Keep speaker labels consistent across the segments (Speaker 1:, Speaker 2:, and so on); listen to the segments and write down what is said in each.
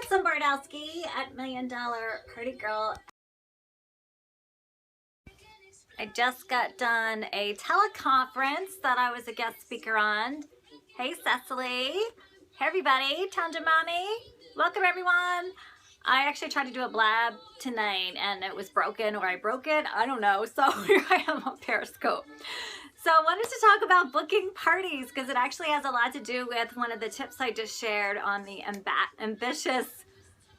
Speaker 1: it's Lynn Bardowski at $1 Million Party Girl. I just got done a teleconference that I was a guest speaker on. Hey Cecily. Hey everybody, Tanja Mommy. Welcome everyone. I actually tried to do a blab tonight and it was broken, or I broke it, I don't know. So here I am on Periscope. So I wanted to talk about booking parties because it actually has a lot to do with one of the tips I just shared on the Ambitious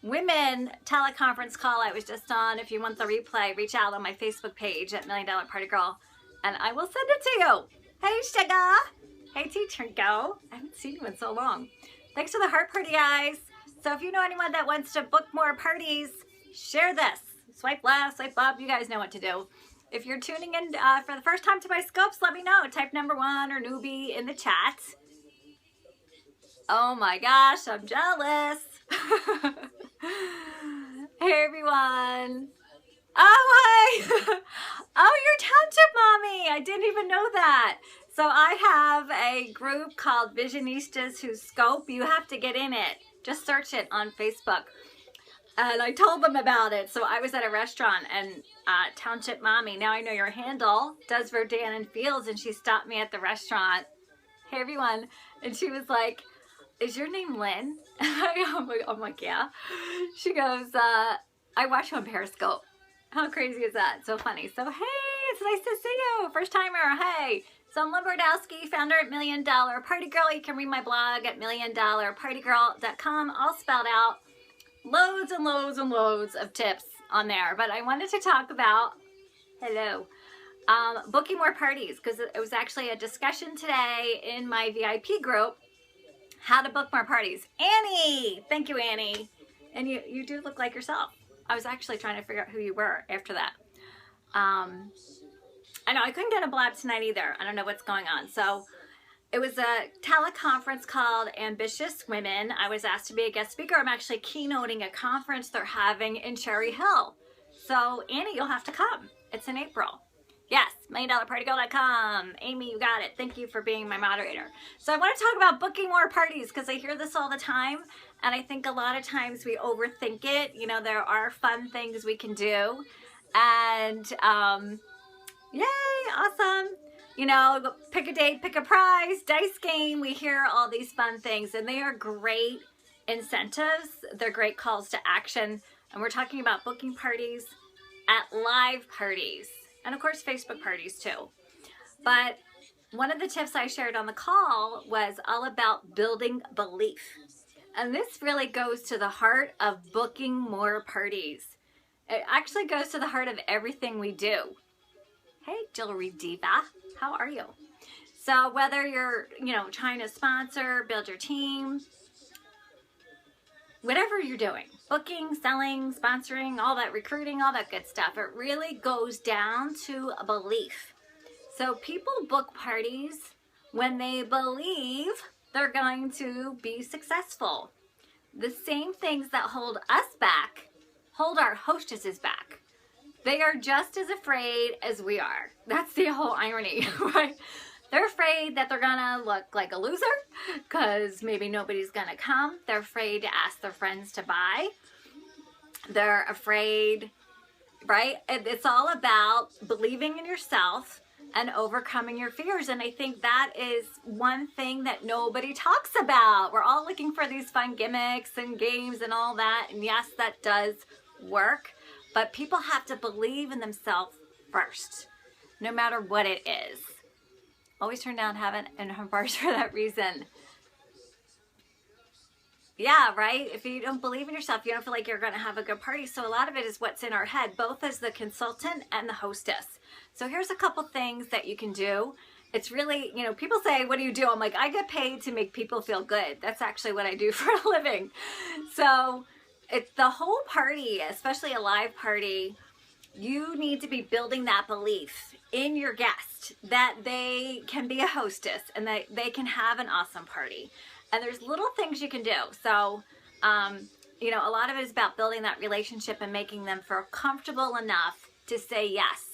Speaker 1: Women teleconference call I was just on. If you want the replay, reach out on my Facebook page at $1 Million Party Girl and I will send it to you. Hey Sugar. Hey Tea Trinko. I haven't seen you in so long. Thanks for the heart party, guys. So if you know anyone that wants to book more parties, share this. Swipe left, swipe up, you guys know what to do. If you're tuning in for the first time to my scopes, let me know. Type #1 or newbie in the chat. Oh my gosh, I'm jealous. Hey everyone. Oh, hi. Oh, you're Township Mommy. I didn't even know that. So I have a group called Visionistas Who Scope. You have to get in it. Just search it on Facebook. And I told them about it. So I was at a restaurant and Township Mommy, now I know your handle, does Verdun and Fields, and she stopped me at the restaurant. Hey everyone. And she was like, is your name Lynn? I'm like, yeah. She goes, I watch you on Periscope. How crazy is that? So funny. So hey, it's nice to see you. First timer, hey. So I'm Lynn Bardowski, founder at $1 Million Party Girl. You can read my blog at $1millionpartygirl.com, all spelled out. Loads and loads and loads of tips on there. But I wanted to talk about, booking more parties, because it was actually a discussion today in my VIP group, how to book more parties. Annie! Thank you, Annie. And you do look like yourself. I was actually trying to figure out who you were after that. I know I couldn't get a blab tonight either. I don't know what's going on. So it was a teleconference called Ambitious Women. I was asked to be a guest speaker. I'm actually keynoting a conference they're having in Cherry Hill. So Annie, you'll have to come. It's in April. Yes, $1millionpartygirl.com. Amy, you got it. Thank you for being my moderator. So I want to talk about booking more parties because I hear this all the time. And I think a lot of times we overthink it. You know, there are fun things we can do. And yay, awesome. You know, pick a date, pick a prize, dice game. We hear all these fun things and they are great incentives. They're great calls to action. And we're talking about booking parties at live parties. And of course, Facebook parties too. But one of the tips I shared on the call was all about building belief. And this really goes to the heart of booking more parties. It actually goes to the heart of everything we do. Hey, Jewelry Diva, how are you? So whether you're, trying to sponsor, build your team, whatever you're doing, booking, selling, sponsoring, all that, recruiting, all that good stuff, it really goes down to a belief. So people book parties when they believe they're going to be successful. The same things that hold us back hold our hostesses back. They are just as afraid as we are. That's the whole irony, right? They're afraid that they're gonna look like a loser because maybe nobody's gonna come. They're afraid to ask their friends to buy. They're afraid, right? It's all about believing in yourself and overcoming your fears. And I think that is one thing that nobody talks about. We're all looking for these fun gimmicks and games and all that. And yes, that does work. But people have to believe in themselves first, no matter what it is. Always turn down heaven and home bars for that reason. Yeah, right? If you don't believe in yourself, you don't feel like you're going to have a good party. So a lot of it is what's in our head, both as the consultant and the hostess. So here's a couple things that you can do. It's really, people say, what do you do? I'm like, I get paid to make people feel good. That's actually what I do for a living. So it's the whole party, especially a live party. You need to be building that belief in your guest that they can be a hostess and that they can have an awesome party. And there's little things you can do. So, a lot of it is about building that relationship and making them feel comfortable enough to say yes.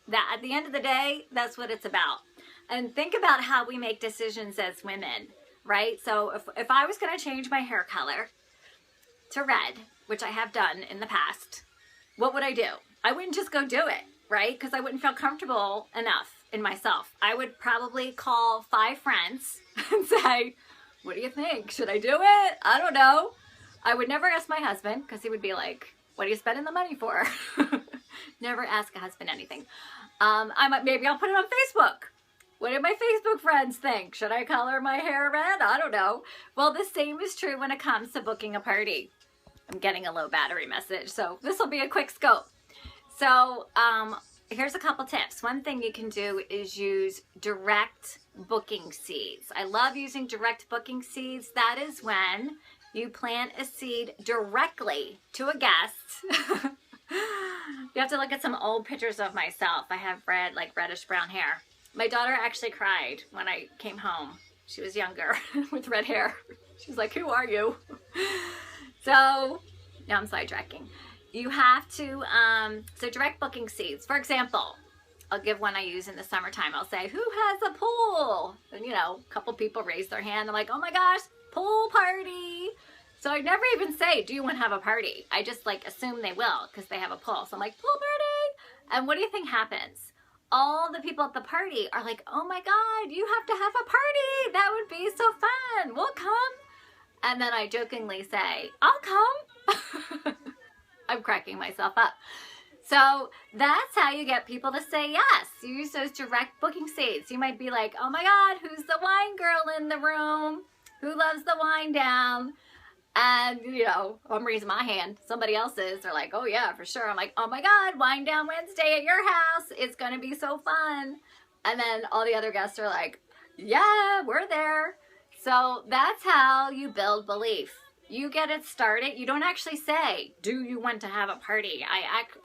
Speaker 1: That at the end of the day, that's what it's about. And think about how we make decisions as women, right? So if I was going to change my hair color, to red, which I have done in the past, what would I do? I wouldn't just go do it, right? Because I wouldn't feel comfortable enough in myself. I would probably call 5 friends and say, what do you think? Should I do it? I don't know. I would never ask my husband because he would be like, what are you spending the money for? Never ask a husband anything. Maybe I'll put it on Facebook. What do my Facebook friends think? Should I color my hair red? I don't know. Well, the same is true when it comes to booking a party. I'm getting a low battery message, so this will be a quick scope. So here's a couple tips. One thing you can do is use direct booking seeds. I love using direct booking seeds. That is when you plant a seed directly to a guest. You have to look at some old pictures of myself. I have reddish brown hair. My daughter actually cried when I came home. She was younger with red hair. She's like, who are you? So, now I'm sidetracking. You have to, so direct booking seeds. For example, I'll give one I use in the summertime. I'll say, who has a pool? And you know, a couple people raise their hand. I'm like, oh my gosh, pool party. So I never even say, do you want to have a party? I just like assume they will because they have a pool. So I'm like, pool party. And what do you think happens? All the people at the party are like, oh my God, you have to have a party. That would be so fun. We'll come. And then I jokingly say, I'll come. I'm cracking myself up. So that's how you get people to say yes. You use those direct booking seeds. You might be like, oh my God, who's the wine girl in the room? Who loves the wine down? And, you know, I'm raising my hand. Somebody else is. They're like, oh, yeah, for sure. I'm like, oh, my God, Wine Down Wednesday at your house. It's going to be so fun. And then all the other guests are like, yeah, we're there. So that's how you build belief. You get it started. You don't actually say, do you want to have a party?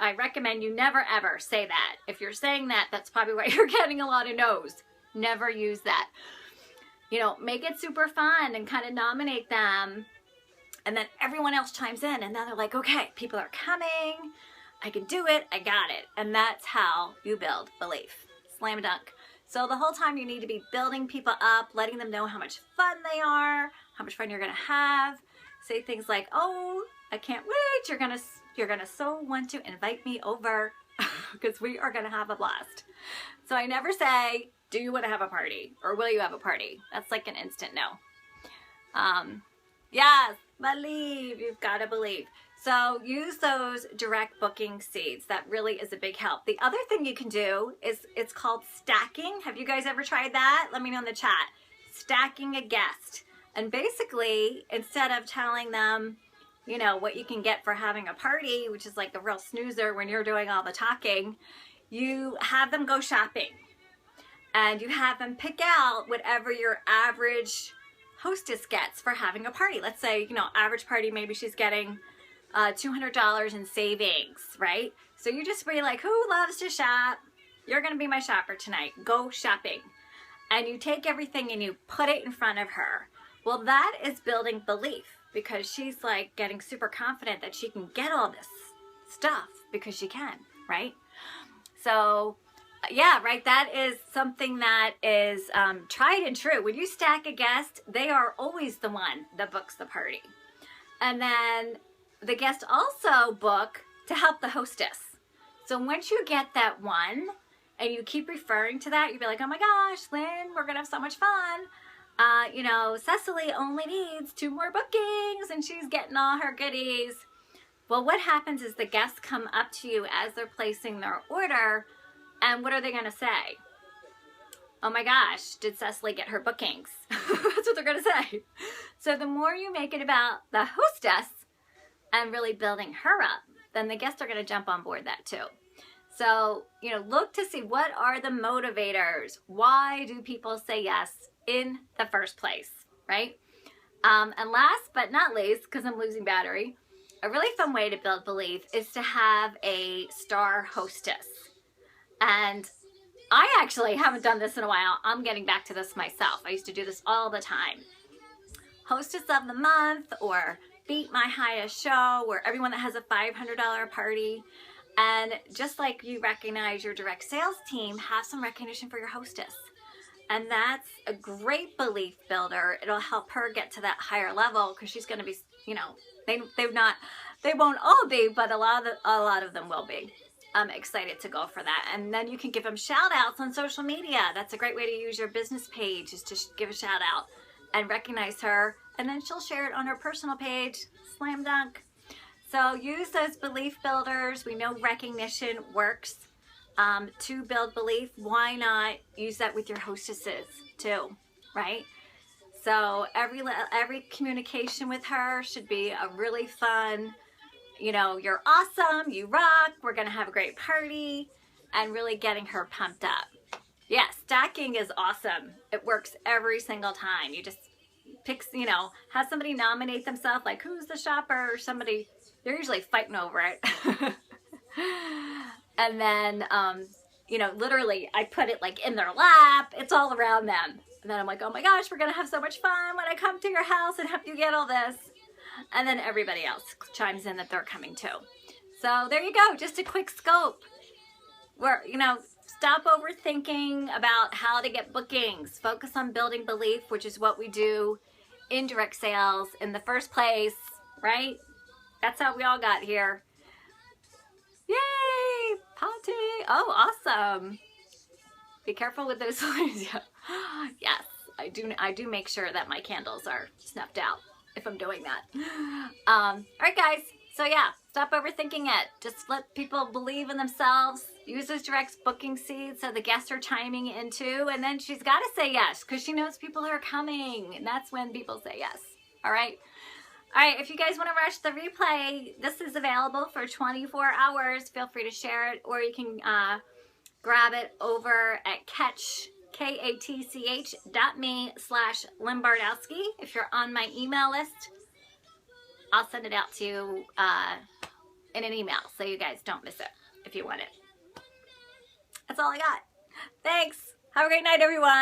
Speaker 1: I recommend you never, ever say that. If you're saying that, that's probably why you're getting a lot of no's. Never use that. You know, make it super fun and kind of nominate them. And then everyone else chimes in, and then they're like, okay, people are coming. I can do it. I got it. And that's how you build belief. Slam dunk. So the whole time you need to be building people up, letting them know how much fun they are, how much fun you're going to have. Say things like, oh, I can't wait. You're gonna so want to invite me over because we are going to have a blast. So I never say, do you want to have a party? Or will you have a party? That's like an instant no. Yes. Believe. You've got to believe. So use those direct booking seeds. That really is a big help. The other thing you can do is it's called stacking. Have you guys ever tried that? Let me know in the chat. Stacking a guest. And basically, instead of telling them, you know, what you can get for having a party, which is like a real snoozer when you're doing all the talking, you have them go shopping. And you have them pick out whatever your average hostess gets for having a party. Let's say, you know, average party, maybe she's getting $200 in savings, right? So you just be like, who loves to shop? You're going to be my shopper tonight. Go shopping. And you take everything and you put it in front of her. Well, that is building belief because she's like getting super confident that she can get all this stuff because she can, right? So yeah, right. That is something that is tried and true. When you stack a guest, they are always the one that books the party. And then the guests also book to help the hostess. So once you get that one and you keep referring to that, you'll be like, oh my gosh, Lynn, we're going to have so much fun. You know, Cecily only needs 2 more bookings and she's getting all her goodies. Well, what happens is the guests come up to you as they're placing their order. And what are they going to say? Oh my gosh, did Cecily get her bookings? That's what they're going to say. So the more you make it about the hostess and really building her up, then the guests are going to jump on board that too. So, you know, look to see what are the motivators. Why do people say yes in the first place, right? And last but not least, because I'm losing battery, a really fun way to build belief is to have a star hostess. And I actually haven't done this in a while. I'm getting back to this myself. I used to do this all the time. Hostess of the month or beat my highest show or everyone that has a $500 party. And just like you recognize your direct sales team, have some recognition for your hostess. And that's a great belief builder. It'll help her get to that higher level because she's going to be you know, they won't all be, but a lot of them will be. I'm excited to go for that. And then you can give them shout outs on social media. That's a great way to use your business page, is to give a shout out and recognize her. And then she'll share it on her personal page. Slam dunk. So use those belief builders. We know recognition works to build belief. Why not use that with your hostesses too, right? So every communication with her should be a really fun, you know, you're awesome, you rock, we're going to have a great party, and really getting her pumped up. Yeah, stacking is awesome. It works every single time. You just pick, you know, have somebody nominate themselves, like who's the shopper, or somebody, they're usually fighting over it. And then, you know, literally I put it like in their lap, it's all around them. And then I'm like, oh my gosh, we're going to have so much fun when I come to your house and help you get all this. And then everybody else chimes in that they're coming too. So there you go, just a quick scope. Where, you know, stop overthinking about how to get bookings. Focus on building belief, which is what we do in direct sales in the first place, right? That's how we all got here. Yay! Party! Oh, awesome. Be careful with those lines. Yes, I do make sure that my candles are snuffed out if I'm doing that. All right, guys. So yeah, stop overthinking it. Just let people believe in themselves. Use those direct booking seeds so the guests are chiming in too. And then she's got to say yes because she knows people are coming. And that's when people say yes. All right. All right. If you guys want to watch the replay, this is available for 24 hours. Feel free to share it, or you can grab it over at katch.me/Lynn Bardowski. If you're on my email list, I'll send it out to you in an email so you guys don't miss it if you want it. That's all I got. Thanks. Have a great night, everyone.